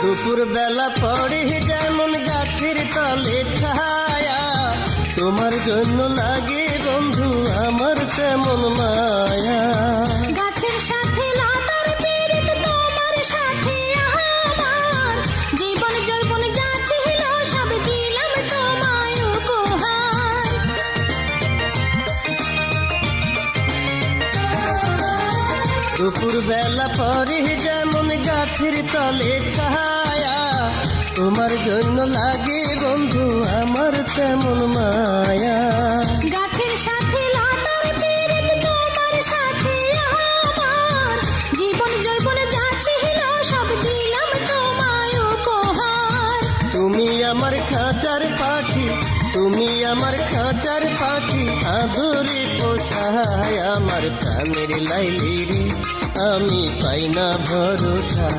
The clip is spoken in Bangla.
দুপুর বেলা পড়ে যেমন গাছের তলে ছায়া, তোমার জন্য লাগে বন্ধু আমার তেমন মায়া। গাছের সাথে লতার পিরিত, তোমার সাথে আমার জীবন যৌবন যা ছিল সব দিলাম তোমায় উপহার। দুপুর বেলা পরে যেমন গাছের তলে ছায়া, তোমার জন্য লাগে বন্ধু আমার তেমন মায়া। গাছের সাথে লতার পিরিত, তোমার সাথে আমার জীবন যৌবন যা ছিল সব দিলাম তোমায় উপহার। তুমি আমার খাঁচার পাখি, তুমি আমার খাঁচার পাখি, আদরে পোষায় আমার প্রাণের লাইলি রে, আমি পাই না ভরসা।